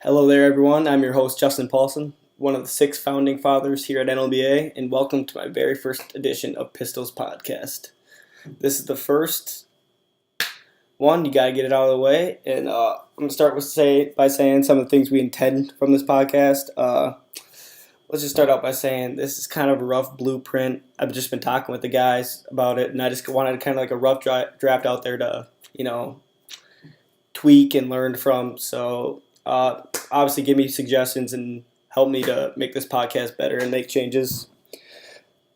Hello there, everyone. I'm your host, Justin Paulson, one of the 6 founding fathers here at NLBA, and welcome to my very first edition of Pistols Podcast. This is the first one. You gotta get it out of the way, and I'm gonna start by saying some of the things we intend from this podcast. Let's just start out by saying this is kind of a rough blueprint. I've just been talking with the guys about it, and I just wanted kind of like a rough draft out there to, tweak and learn from. So obviously give me suggestions and help me to make this podcast better and make changes.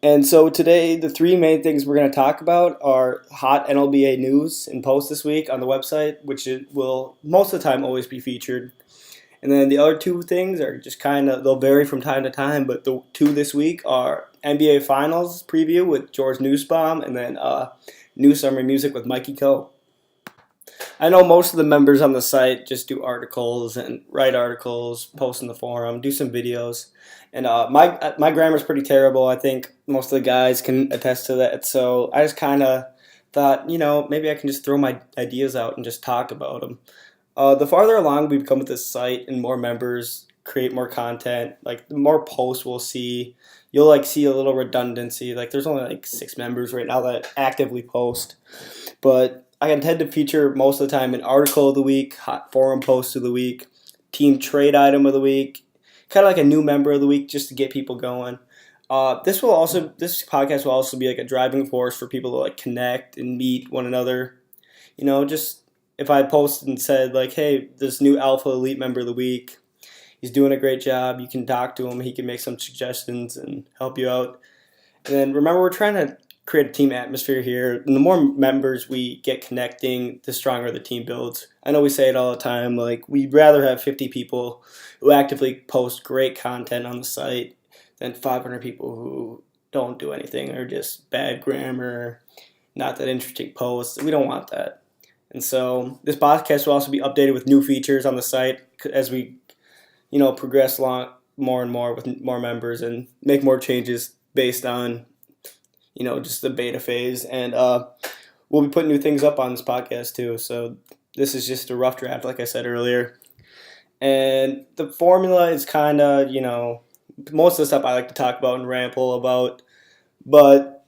And so today, the 3 main things we're going to talk about are hot NLBA news and posts this week on the website, which it will most of the time always be featured. And then the other 2 things are just they'll vary from time to time, but the 2 this week are NBA Finals preview with George Nusbaum and then new summer music with Kough. I know most of the members on the site just do articles and write articles, post in the forum, do some videos. And my grammar's pretty terrible. I think most of the guys can attest to that. So I just kind of thought, maybe I can just throw my ideas out and just talk about them. The farther along we become with this site and more members create more content, like the more posts we'll see, you'll see a little redundancy. Like there's only 6 members right now that actively post. But I intend to feature most of the time an article of the week, hot forum post of the week, team trade item of the week, kind of like a new member of the week just to get people going. This podcast will also be like a driving force for people to connect and meet one another. Just if I posted and said hey, this new Alpha Elite member of the week, he's doing a great job. You can talk to him. He can make some suggestions and help you out. And then remember, we're trying to create a team atmosphere here. And the more members we get connecting, the stronger the team builds. I know we say it all the time, we'd rather have 50 people who actively post great content on the site than 500 people who don't do anything or just bad grammar, not that interesting posts. We don't want that. And so this podcast will also be updated with new features on the site as we, progress along more and more with more members and make more changes based on just the beta phase. And we'll be putting new things up on this podcast too. So this is just a rough draft, like I said earlier. And the formula is kind of, most of the stuff I like to talk about and ramble about. But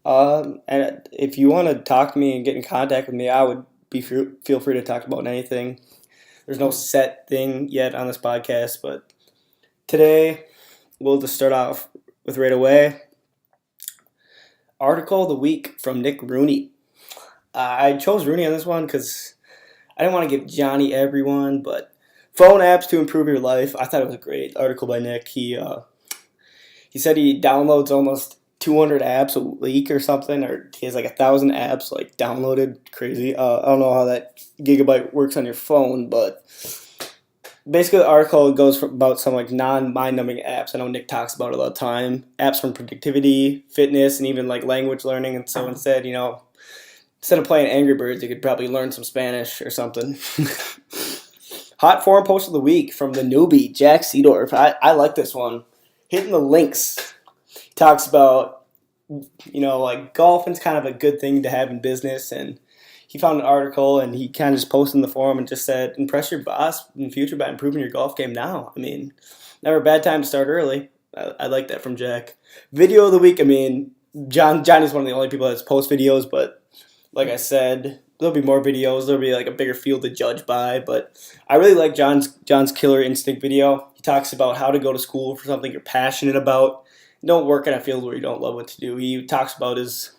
and if you want to talk to me and get in contact with me, I would feel free to talk about anything. There's no set thing yet on this podcast, but today we'll just start off with right away. Article of the week from Nick Rooney. I chose Rooney on this one because I didn't want to give Johnny everyone, but phone apps to improve your life. I thought it was a great article by Nick. He said he downloads almost 200 apps a week or something, or he has 1,000 apps downloaded. Crazy. I don't know how that gigabyte works on your phone, but basically the article goes about some non-mind-numbing apps. I know Nick talks about it all the time. Apps from productivity, fitness, and even language learning. And so instead of playing Angry Birds, you could probably learn some Spanish or something. Hot forum post of the week from the newbie, Jack Seedorf. I like this one. Hitting the links. He talks about, golfing's kind of a good thing to have in business, and he found an article and he kind of just posted in the forum and just said, impress your boss in the future by improving your golf game now. Never a bad time to start early. I like that from Jack. Video of the week, Johnny's one of the only people that's post videos, but like I said, there'll be more videos. There'll be a bigger field to judge by, but I really like John's Killer Instinct video. He talks about how to go to school for something you're passionate about. Don't work in a field where you don't love what to do. He talks about his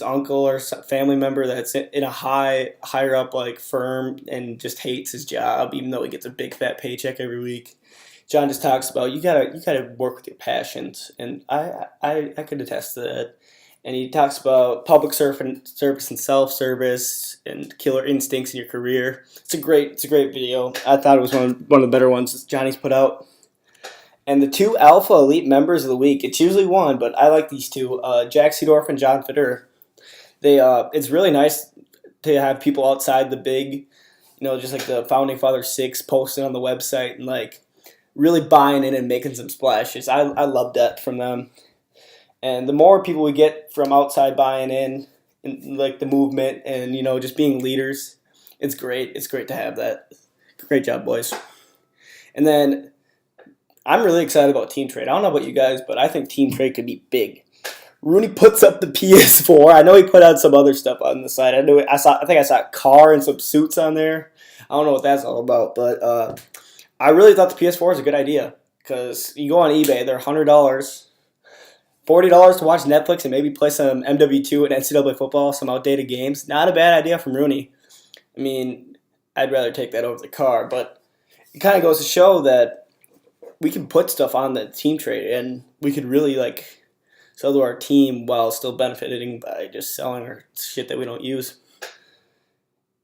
uncle or family member that's in a higher up firm and just hates his job even though he gets a big fat paycheck every week. John just talks about you gotta work with your passions, and I could attest to that. And he talks about public service and self-service and killer instincts in your career. It's a great video. I thought it was one of the better ones Johnny's put out. And the 2 Alpha Elite members of the week, it's usually one, but I like these 2, Jack Seedorf and John Fitterer. It's really nice to have people outside the big, just the Founding Father 6 posting on the website and really buying in and making some splashes. I love that from them. And the more people we get from outside buying in the movement and, just being leaders, it's great. It's great to have that Great job, boys. And then I'm really excited about Team Trade. I don't know about you guys, but I think Team Trade could be big. Rooney puts up the PS4. I know he put out some other stuff on the side. I think I saw a car and some suits on there. I don't know what that's all about, but I really thought the PS4 was a good idea because you go on eBay, they're $100, $40 to watch Netflix and maybe play some MW2 and NCAA football, some outdated games. Not a bad idea from Rooney. I mean, I'd rather take that over the car, but it kind of goes to show that we can put stuff on the Team Trade and we could really sell to our team while still benefiting by just selling our shit that we don't use.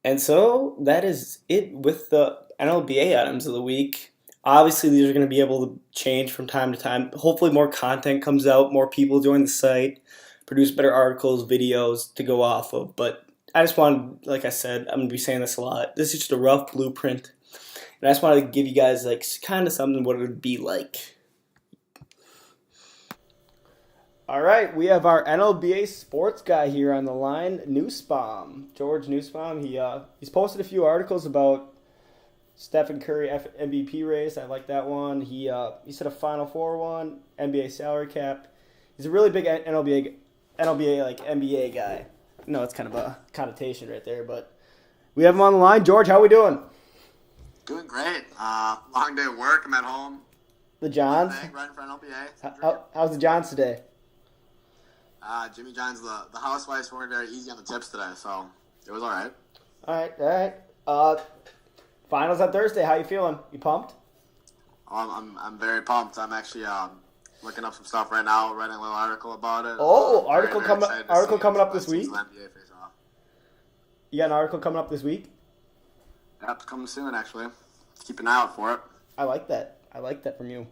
And so that is it with the NLBA items of the week. Obviously, these are going to be able to change from time to time. Hopefully, more content comes out, more people join the site, produce better articles, videos to go off of. But I just wanted, like I said, I'm going to be saying this a lot. This is just a rough blueprint. And I just wanted to give you guys kind of something what it would be like. All right, we have our NLBA sports guy here on the line, Nusbaum, George Nusbaum. He's posted a few articles about Stephen Curry MVP race. I like that one. He said a Final Four one, NBA salary cap. He's a really big NLBA NBA guy. No, it's kind of a connotation right there, but we have him on the line. George, how we doing? Doing great. Long day at work. I'm at home. The Johns? Right for NLBA. How's the Johns today? Jimmy John's, the housewives weren't very easy on the tips today, so it was all right. All right. Finals on Thursday. How you feeling? You pumped? I'm very pumped. I'm actually looking up some stuff right now, writing a little article about it. Article coming up this week? NBA face-off. You got an article coming up this week? Yep, it's coming soon, actually. Keep an eye out for it. I like that from you.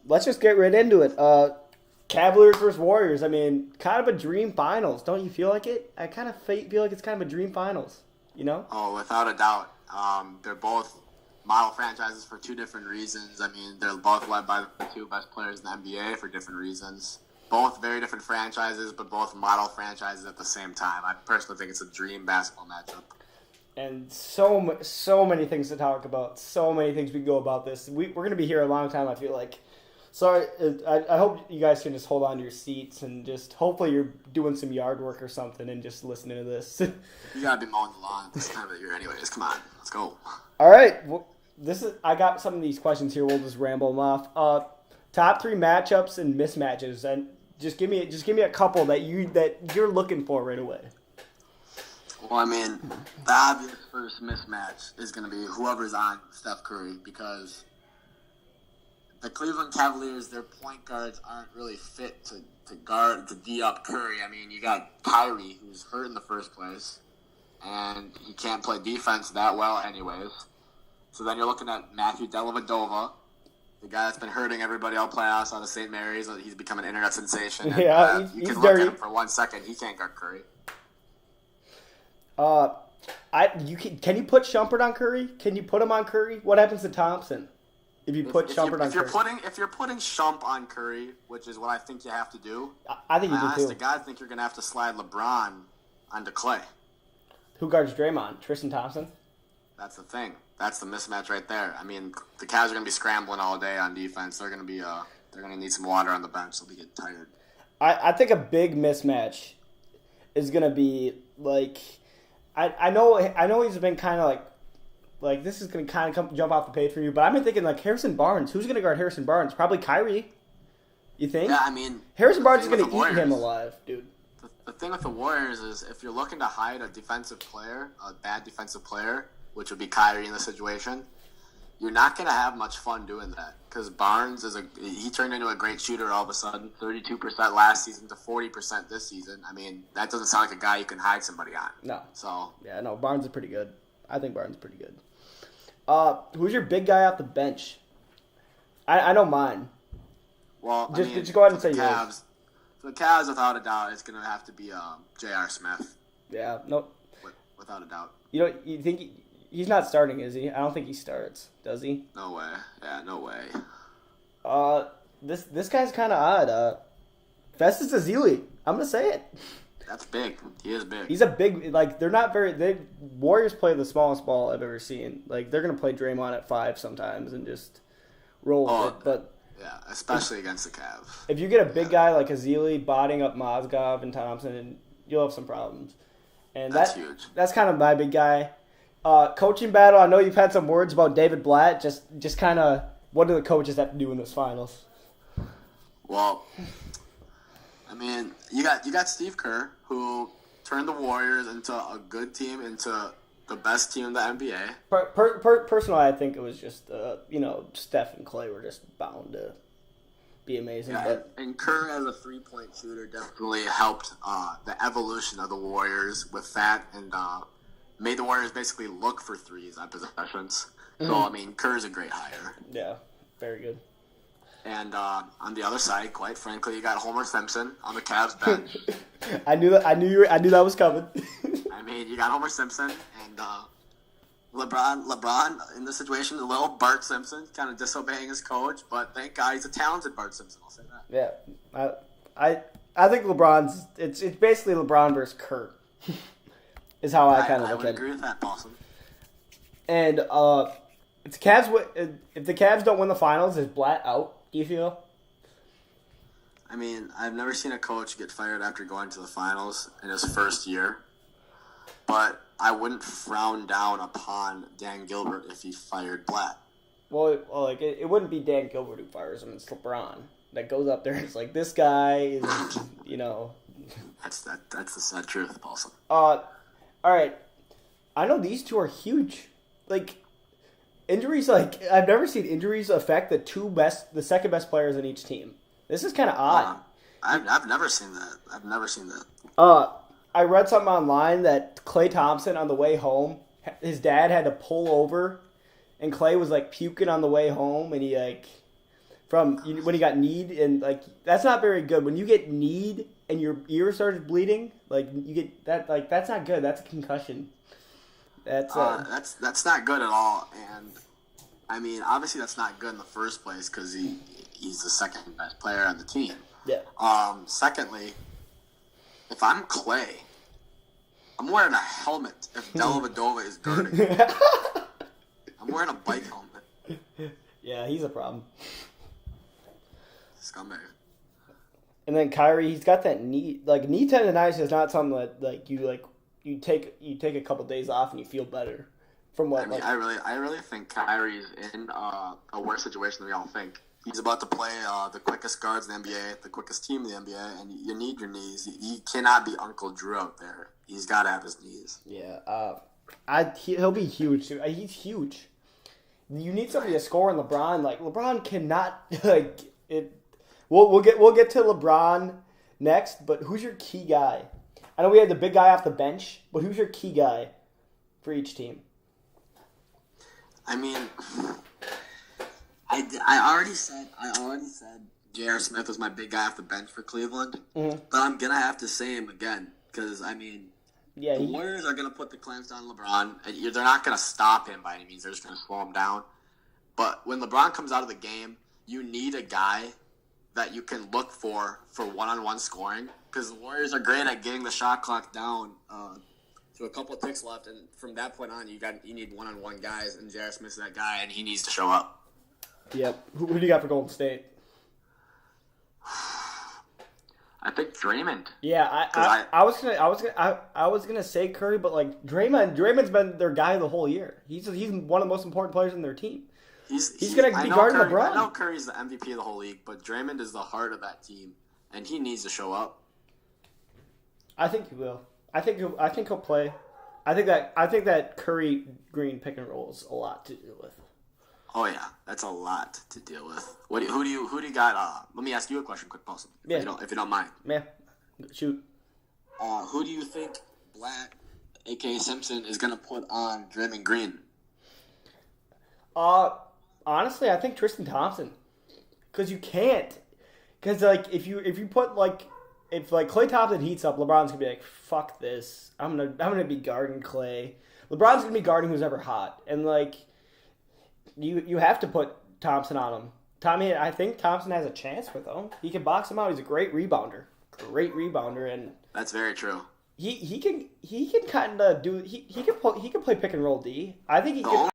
Let's just get right into it. Cavaliers versus Warriors. I mean, kind of a dream finals. Don't you feel like it? I kind of feel like it's kind of a dream finals, you know? Oh, without a doubt. They're both model franchises for two different reasons. I mean, they're both led by the two best players in the NBA for different reasons. Both very different franchises, but both model franchises at the same time. I personally think it's a dream basketball matchup. And so many things to talk about. So many things we can go about this. We're going to be here a long time, I feel like. Sorry, I hope you guys can just hold on to your seats and just hopefully you're doing some yard work or something and just listening to this. You gotta be mowing the lawn at this time of the year anyways. Come on, let's go. All right, well, I got some of these questions here. We'll just ramble them off. Top 3 matchups and mismatches, and just give me a couple that you're looking for right away. Well, I mean, the obvious first mismatch is gonna be whoever's on Steph Curry because the Cleveland Cavaliers, their point guards aren't really fit to D up Curry. I mean, you got Kyrie, who's hurt in the first place, and he can't play defense that well anyways. So then you're looking at Matthew Dellavedova, the guy that's been hurting everybody all playoffs out of St. Mary's. He's become an internet sensation. Yeah, and, he's you can dirty. look at him for 1 second. He can't guard Curry. Can you put Shumpert on Curry? Can you put him on Curry? What happens to Thompson? If Shumpert on Curry. If you're putting Shump on Curry, which is what I think you have to do, I think you do too. Honest to God, I think you're going to have to slide LeBron onto Clay. Who guards Draymond? Tristan Thompson? That's the thing. That's the mismatch right there. I mean, the Cavs are going to be scrambling all day on defense. They're going to need some water on the bench so they get tired. I think a big mismatch is going to be I know he's been kind of like this is going to kind of jump off the page for you, but I've been thinking Harrison Barnes. Who's going to guard Harrison Barnes? Probably Kyrie. You think? Yeah, I mean, Harrison Barnes is going to eat him alive, dude. The thing with the Warriors is if you're looking to hide a defensive player, a bad defensive player, which would be Kyrie in this situation, you're not going to have much fun doing that because Barnes he turned into a great shooter all of a sudden, 32% last season to 40% this season. I mean, that doesn't sound like a guy you can hide somebody on. No. So yeah, no, Barnes is pretty good. I think Barnes is pretty good. Who's your big guy off the bench? I know mine. Well, just go ahead and say yours. For the Cavs, without a doubt, it's going to have to be J.R. Smith. Yeah, no. Without a doubt. You think he's not starting, is he? I don't think he starts. Does he? No way. Yeah, no way. This guy's kind of odd. Festus Ezeli. I'm gonna say it. That's big. He is big. He's a big, like, they're not very, Warriors play the smallest ball I've ever seen. Like, they're going to play Draymond at 5 sometimes and just roll with it. But yeah, especially against the Cavs. if you get a big guy like Azili botting up Mozgov and Thompson, you'll have some problems. And that's huge. That's kind of my big guy. Coaching battle, I know you've had some words about David Blatt. Just kind of, what do the coaches have to do in this finals? Well, I mean, you got Steve Kerr, who turned the Warriors into a good team, into the best team in the NBA. Personally, I think it was just, Steph and Clay were just bound to be amazing. Yeah, and Kerr as a three-point shooter definitely helped the evolution of the Warriors with that, and made the Warriors basically look for threes at possessions. So, I mean, Kerr's a great hire. Yeah, very good. And on the other side, quite frankly, you got Homer Simpson on the Cavs bench. I knew that was coming. I mean, you got Homer Simpson and LeBron in this situation, a little Bart Simpson, kind of disobeying his coach, but thank God he's a talented Bart Simpson. I'll say that. Yeah, I think LeBron's it's basically LeBron versus Kerr. Is how I kind of look at it. I would agree with that, Paulson. And if the Cavs don't win the finals, is Blatt out? Do you feel? I mean, I've never seen a coach get fired after going to the finals in his first year, but I wouldn't frown down upon Dan Gilbert if he fired Blatt. Well, it wouldn't be Dan Gilbert who fires him. It's LeBron that goes up there and is like, this guy is, That's the sad truth, Paulson. All right. I know these two are huge. Like, injuries, I've never seen injuries affect the second best players on each team. This is kind of odd. I've never seen that. I read something online that Klay Thompson on the way home, his dad had to pull over, and Klay was puking on the way home, and he when he got kneed, and that's not very good. When you get kneed and your ear starts bleeding, you get that that's not good. That's a concussion. That's not good at all, and I mean obviously that's not good in the first place because he's the second best player on the team. Yeah. Secondly, if I'm Klay, I'm wearing a helmet if Dellavedova is guarding. I'm wearing a bike helmet. Yeah, he's a problem. Scumbag. And then Kyrie, he's got that knee. Knee tendonitis is not something that you take a couple days off and you feel better. From what? I mean, I really think Kyrie's in a worse situation than we all think. He's about to play the quickest guards in the NBA, the quickest team in the NBA, and you need your knees. You cannot be Uncle Drew out there. He's got to have his knees. Yeah, he'll be huge too. He's huge. You need somebody to score on LeBron. LeBron cannot it. We'll get to LeBron next, but who's your key guy? I know we had the big guy off the bench, but who's your key guy for each team? I mean, I already said J.R. Smith was my big guy off the bench for Cleveland, but I'm gonna have to say him again because the Warriors are gonna put the clamps on LeBron. And they're not gonna stop him by any means. They're just gonna slow him down. But when LeBron comes out of the game, you need a guy that you can look for one-on-one scoring because the Warriors are great at getting the shot clock down to a couple of ticks left, and from that point on, you need one-on-one guys, and J.R. Smith's that guy, and he needs to show up. Yep. Who do you got for Golden State? I think Draymond. Yeah, I was gonna say Curry, but Draymond's been their guy the whole year. He's one of the most important players in their team. He's gonna be guarding LeBron. I know Curry's the MVP of the whole league, but Draymond is the heart of that team, and he needs to show up. I think he will. I think he'll play. I think that Curry Green pick and roll is a lot to deal with. Oh yeah, that's a lot to deal with. Who do you got? Let me ask you a question, quick, Paulson. Yeah. If you don't mind. Yeah. Shoot. Who do you think Blatt, aka Simpson, is gonna put on Draymond Green? Honestly, I think Tristan Thompson, because you can't, because if you put if Klay Thompson heats up, LeBron's gonna be like, fuck this, I'm gonna be guarding Klay. LeBron's gonna be guarding who's ever hot, and you have to put Thompson on him. I think Thompson has a chance with him. He can box him out. He's a great rebounder, and That's very true. He can kind of do he can play pick and roll D. I think he can.